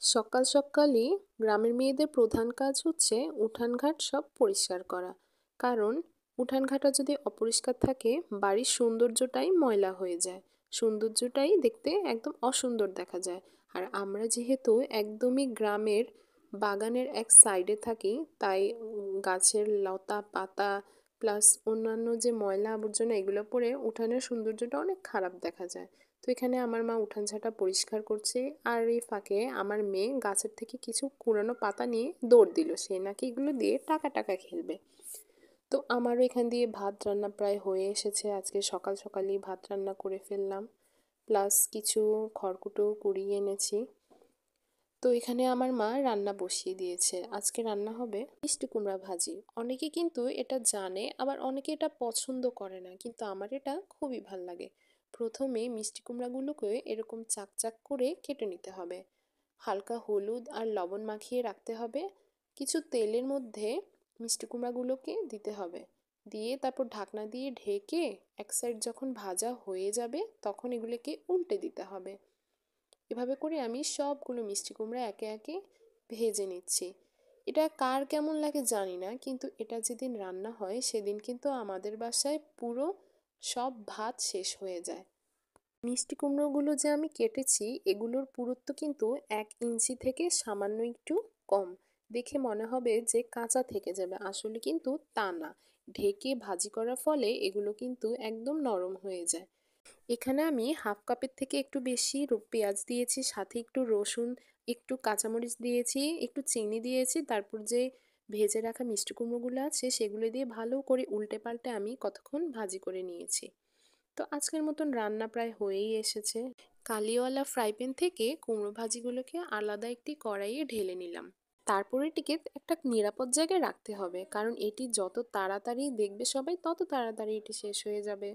সকাল সকালই গ্রামের মেয়েদের প্রধান কাজ হচ্ছে উঠানঘাট সব পরিষ্কার করা। কারণ উঠানঘাটটা যদি অপরিষ্কার থাকে বাড়ির সৌন্দর্যটাই ময়লা হয়ে যায়, সৌন্দর্যটাই দেখতে একদম অসুন্দর দেখা যায়। আর আমরা যেহেতু একদমই গ্রামের বাগানের এক সাইডে থাকি, তাই গাছের লতা পাতা প্লাস অন্যান্য যে ময়লা আবর্জনা এগুলো পড়ে উঠানের সৌন্দর্যটা অনেক খারাপ দেখা যায়। তো এখানে আমার মা উঠান ঝাঁটা পরিষ্কার করছে, আর এই ফাঁকে আমার মেয়ে গাছের থেকে কিছু কুড়ানো পাতা নিয়ে দৌড় দিল, সে নাকি এগুলো দিয়ে টাকা টাকা খেলবে। তো আমারও এখান দিয়ে ভাত রান্না প্রায় হয়ে এসেছে, আজকে সকাল সকালই ভাত রান্না করে ফেললাম, প্লাস কিছু খড়কুটো কুড়িয়ে এনেছি। তো এখানে আমার মা রান্না বসিয়ে দিয়েছে, আজকে রান্না হবে মিষ্টি কুমড়া ভাজি। অনেকে কিন্তু এটা জানে, আবার অনেকে এটা পছন্দ করে না, কিন্তু আমার এটা খুবই ভাল লাগে। প্রথমে মিষ্টি কুমড়াগুলোকে এরকম চাক চাক করে কেটে নিতে হবে, হালকা হলুদ আর লবণ মাখিয়ে রাখতে হবে। কিছু তেলের মধ্যে মিষ্টি কুমড়াগুলোকে দিতে হবে, দিয়ে তারপর ঢাকনা দিয়ে ঢেকে এক সাইড যখন ভাজা হয়ে যাবে তখন এগুলোকে উল্টে দিতে হবে। এভাবে করে আমি সবগুলো মিষ্টি কুমড়া একে একে ভেজে নিচ্ছি। এটা কার কেমন লাগে জানি না, কিন্তু এটা যেদিন রান্না হয় সেদিন কিন্তু আমাদের বাসায় পুরো সব ভাত শেষ হয়ে যায়। মিষ্টি কুমড়োগুলো যে আমি কেটেছি এগুলোর পুরুত্ব কিন্তু 1 ইঞ্চি থেকে সামান্য একটু কম। দেখে মনে হবে যে কাঁচা থেকে যাবে, আসলে কিন্তু তা না। ঢেকে ভাজি করার ফলে এগুলো কিন্তু একদম নরম হয়ে যায়। এখানে আমি হাফ কাপের থেকে একটু বেশি পেঁয়াজ দিয়েছি, সাথে একটু রসুন, একটু কাঁচামরিচ দিয়েছি, একটু চিনি দিয়েছি, তারপর যে ভেজে রাখা মিষ্টি কুমড়োগুলো আছে সেগুলো দিয়ে ভালো করে উল্টে পাল্টে আমি কতক্ষণ ভাজি করে নিয়েছি। তো আজকের মতন রান্না প্রায় হয়েই এসেছে। কালিওয়ালা ফ্রাই প্যান থেকে কুমড়ো ভাজিগুলোকে আলাদা একটি কড়াইয়ে ঢেলে নিলাম। তারপরে এটিকে একটা নিরাপদ জায়গায় রাখতে হবে, কারণ এটি যত তাড়াতাড়ি দেখবে সবাই তত তাড়াতাড়ি এটি শেষ হয়ে যাবে।